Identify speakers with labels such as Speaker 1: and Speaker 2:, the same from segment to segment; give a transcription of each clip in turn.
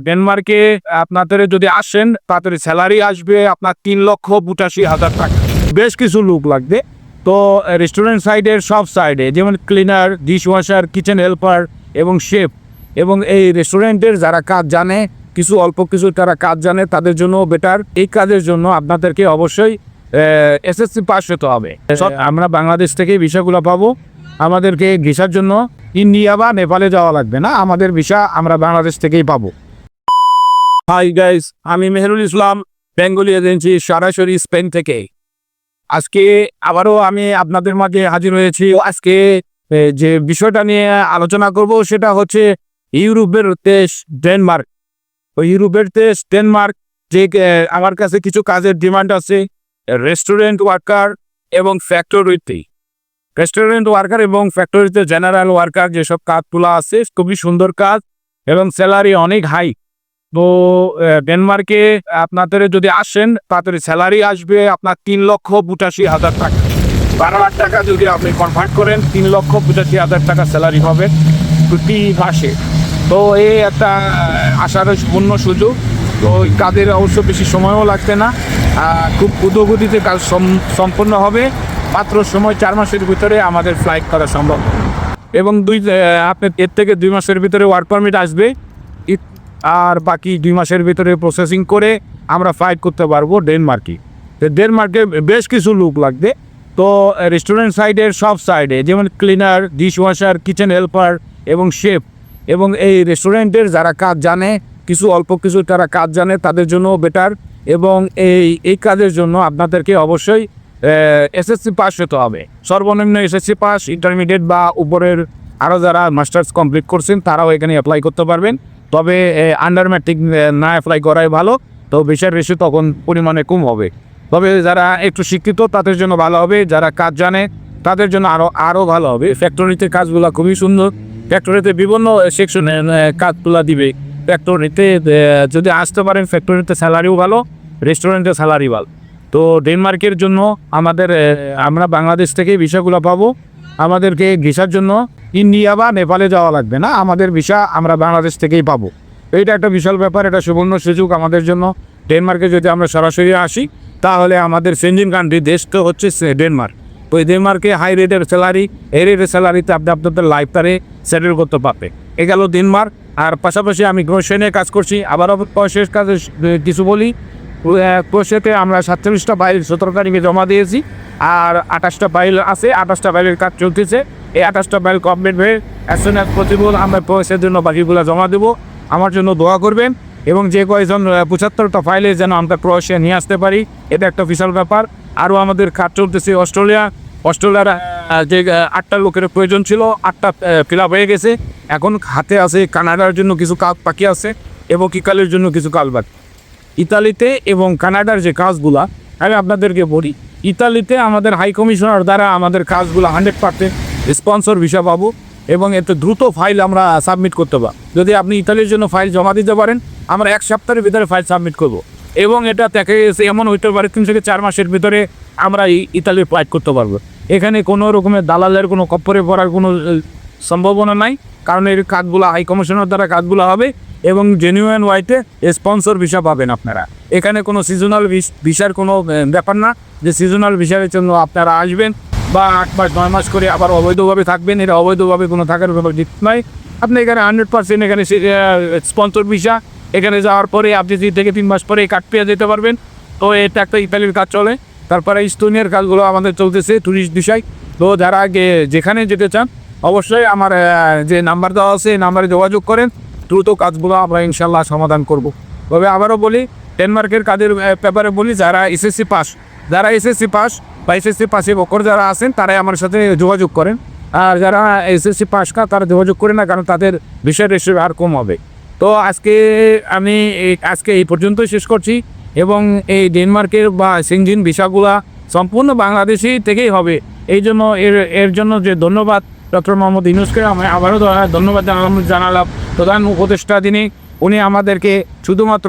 Speaker 1: ডেনমার্কে আপনাদের যদি আসেন তাদের স্যালারি আসবে আপনার 3,85,000 টাকা। বেশ কিছু লোক লাগবে। তো রেস্টুরেন্ট সাইডের সব সাইডে যেমন cleaner, dish washer, kitchen helper এবং শেফ, এবং এই রেস্টুরেন্টের যারা কাজ জানে, কিছু অল্প কিছু তারা কাজ জানে, তাদের জন্য বেটার। এই কাজের জন্য আপনাদেরকে অবশ্যই এসএসসি পাস হতে হবে। আমরা বাংলাদেশ থেকে ভিসাগুলো পাবো। আমাদেরকে ভিসার জন্য ইন্ডিয়া বা নেপালে যাওয়া লাগবে না, আমাদের ভিসা আমরা বাংলাদেশ থেকেই পাবো। হাই গাইস, আমি মেহেরুল ইসলাম, বেঙ্গলি এজেন্সি, সরাসরি স্পেন থেকে। আজকে আবারও আমি আপনাদের মাঝে হাজির হয়েছি। আজকে যে বিষয়টা নিয়ে আলোচনা করব সেটা হচ্ছে ইউরোপের দেশ ডেনমার্ক। ওই ইউরোপের দেশ ডেনমার্ক যে আমার কাছে কিছু কাজের ডিমান্ড আছে রেস্টুরেন্ট ওয়ার্কার এবং ফ্যাক্টরিতে। রেস্টুরেন্ট ওয়ার্কার এবং ফ্যাক্টরিতে জেনারেল ওয়ার্কার যেসব কাজগুলো আছে খুবই সুন্দর কাজ এবং স্যালারি অনেক হাই। তো ডেনমার্কে আপনাদের যদি আসেন তাদের স্যালারি আসবে আপনার 3,85,000 টাকা। 12 লাখ টাকা যদি আপনি কনভার্ট করেন 3,85,000 টাকা স্যালারি হবে প্রতি মাসে। তো এই একটা আসার পূর্ণ সুযোগ। তো কাজের অবশ্য বেশি সময়ও লাগবে না, খুব দ্রুতগতিতে কাজ সম্পন্ন হবে। মাত্র সময় 4 মাসের ভিতরে আমাদের ফ্লাইট করা সম্ভব, এবং আপনার এর থেকে 2 মাসের ভিতরে ওয়ার্ক পারমিট আসবে, আর বাকি 2 মাসের ভিতরে প্রসেসিং করে আমরা ফ্লাইট করতে পারবো ডেনমার্কে। ডেনমার্কে বেশ কিছু লোক লাগবে। তো রেস্টুরেন্ট সাইডের সব সাইডে যেমন cleaner, dish washer, kitchen helper এবং শেফ, এবং এই রেস্টুরেন্টের যারা কাজ জানে, কিছু অল্প কিছু তারা কাজ জানে, তাদের জন্য বেটার। এবং এই কাজের জন্য আপনাদেরকে অবশ্যই এসএসসি পাস হতে হবে। সর্বনিম্ন এসএসসি পাস, ইন্টারমিডিয়েট বা উপরের আরও যারা মাস্টার্স কমপ্লিট করছেন তারাও এখানে অ্যাপ্লাই করতে পারবেন। তবে আন্ডার ম্যাট্রিক না অ্যাপ্লাই করাই ভালো, তো ভিসার রেশিও তখন পরিমাণে কম হবে। তবে যারা একটু শিক্ষিত তাদের জন্য ভালো হবে, যারা কাজ জানে তাদের জন্য আরও ভালো হবে। ফ্যাক্টরিতে কাজগুলো খুবই সুন্দর। ফ্যাক্টরিতে বিভিন্ন সেকশনে কাজগুলো দিবে। ফ্যাক্টরিতে যদি আসতে পারেন, ফ্যাক্টরিতে স্যালারিও ভালো, রেস্টুরেন্টে স্যালারি ভালো। তো ডেনমার্কের জন্য আমরা বাংলাদেশ থেকে ভিসাগুলো পাবো। আমাদেরকে ভিসার জন্য ইন্ডিয়া বা নেপালে যাওয়া লাগবে না, আমাদের ভিসা আমরা বাংলাদেশ থেকেই পাবো। এইটা একটা বিশাল ব্যাপার, এটা সুবর্ণ সুযোগ আমাদের জন্য। ডেনমার্কে যদি আমরা সরাসরি আসি তাহলে আমাদের সেনজেন কান্ট্রি দেশ তো হচ্ছে ডেনমার্ক। তো এই ডেনমার্কে হাই রেটের স্যালারি, এই রেটের স্যালারিতে আপনি আপনাদের লাইফটারে সেটেল করতে পারবে। এ গেল ডেনমার্ক। আর পাশাপাশি আমি ক্রোয়েশিয়ায় কাজ করছি। আবারও ক্রোয়েশিয়ার কাজে কিছু বলি। ক্রোয়েশিয়াতে আমরা 47টা ফাইল 17 তারিখে জমা দিয়েছি, আর 28টা ফাইল আছে, 28টা ফাইলের কাজ চলতেছে। এই 28টা ফাইল কমপ্লিট হয়ে অ্যাজ সুন অ্যাজ পসিবল আমরা ক্রোয়েশিয়ার জন্য বাকিগুলো জমা দেবো। আমার জন্য দোয়া করবেন, এবং যে কয়েকজন 75টা ফাইলে যেন আমরা ক্রোয়েশিয়া নিয়ে আসতে পারি, এটা একটা বিশাল ব্যাপার। আরও আমাদের কাজ চলতেছে অস্ট্রেলিয়ার যে 8টা লোকের প্রয়োজন ছিল, 8টা ফিল আপ হয়ে গেছে। এখন হাতে আছে কানাডার জন্য কিছু কাজ বাকি আছে, এবং ইতালির জন্য কিছু কাজ বাকি। ইতালিতে এবং কানাডার যে কাজগুলা আমি আপনাদেরকে বলি, ইতালিতে আমাদের হাই কমিশনার দ্বারা আমাদের কাজগুলো 100% স্পন্সর ভিসা পাবো, এবং এত দ্রুত ফাইল আমরা সাবমিট করতে পারব। যদি আপনি ইতালির জন্য ফাইল জমা দিতে পারেন, আমরা 1 সপ্তাহের ভিতরে ফাইল সাবমিট করব, এবং এটা থেকে এমন হইতে পারে 3 থেকে 4 মাসের ভিতরে আমরা ইতালির ফ্লাইট করতে পারবো। এখানে কোনো রকমের দালালের কোনো কপ্পরে পড়ার কোনো সম্ভাবনা নাই, কারণ এই কাজগুলো হাই কমিশনার দ্বারা কাজগুলো হবে, এবং জেনুইন ওয়াইতে স্পন্সর ভিসা পাবেন আপনারা। এখানে কোনো সিজনাল ভিসার কোনো ব্যাপার না, যে সিজনাল ভিসার জন্য আপনারা আসবেন বা 8 মাস 9 মাস করে আবার অবৈধভাবে থাকবেন। এটা অবৈধভাবে কোনো থাকার ব্যাপার নাই। আপনি এখানে 100% এখানে স্পন্সর ভিসা, এখানে যাওয়ার পরে আপনি 2 থেকে 3 মাস পরে কাজ পেয়ে যেতে পারবেন। তো এটা একটা ইতালির কাজ চলে। তারপরে ইস্তোনিয়ার কাজগুলো আমাদের চলতেছে টুরিস্ট ভিসায়। তো যারা আগে যেখানে যেতে চান অবশ্যই আমার যে নাম্বার দেওয়া আছে এই নাম্বারে যোগাযোগ করেন, দ্রুত কাজগুলো আমরা ইনশাল্লাহ সমাধান করব। তবে আবারও বলি, ডেনমার্কের কাজের ব্যাপারে বলি, যারা এসএসসি পাস বা এসএসসি পাসে বকর যারা আছেন তারাই আমার সাথে যোগাযোগ করেন। আর যারা এসএসসি পাস তারা যোগাযোগ করে না, কারণ তাদের ভিসার রেশিও আর কম হবে। তো আমি এই পর্যন্তই শেষ করছি, এবং এই ডেনমার্কের বা সেনজেন ভিসাগুলা সম্পূর্ণ বাংলাদেশি থেকেই হবে। এই জন্য এর জন্য যে ধন্যবাদ ডক্টর মোহাম্মদ ইউনূসকে আমি আবারও ধন্যবাদ জানালাম। প্রধান উপদেষ্টা উনি আমাদেরকে শুধুমাত্র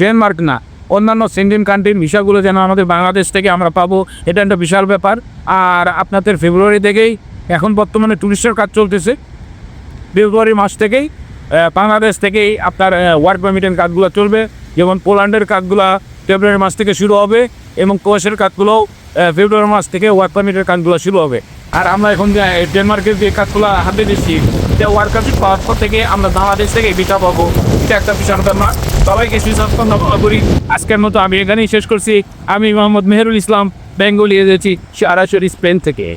Speaker 1: ডেনমার্ক না, অন্যান্য সেনজেন কান্ট্রির ভিসাগুলো যেন আমাদের বাংলাদেশ থেকে আমরা পাবো, এটা একটা বিশাল ব্যাপার। আর আপনাদের ফেব্রুয়ারি থেকেই এখন বর্তমানে টুরিস্টের কাজ চলতেছে, ফেব্রুয়ারি মাস থেকেই বাংলাদেশ থেকেই আপনার ওয়ার্ক পারমিটের কাজগুলো চলবে। যেমন পোল্যান্ডের কাজগুলো ফেব্রুয়ারি মাস থেকে শুরু হবে এবং কোয়েশের কাজগুলো ফেব্রুয়ারি মাস থেকে ওয়ার্ক পারমিটের কাজগুলো শুরু হবে। আর আমরা এখন ডেনমার্কের যে কাজগুলো হাতে দিচ্ছি যে ওয়ার্ক পারমিট পাওয়ার পর থেকে আমরা বাংলাদেশ থেকে ভিসা পাবো, এটা একটা বিশাল ব্যাপার। সবাইকে সুস্বাস্থ্য করি। আজকের মতো আমি এখানেই শেষ করছি। আমি মোহাম্মদ মেহেরুল ইসলাম, বেঙ্গলি এসেছি সরাসরি স্পেন থেকে।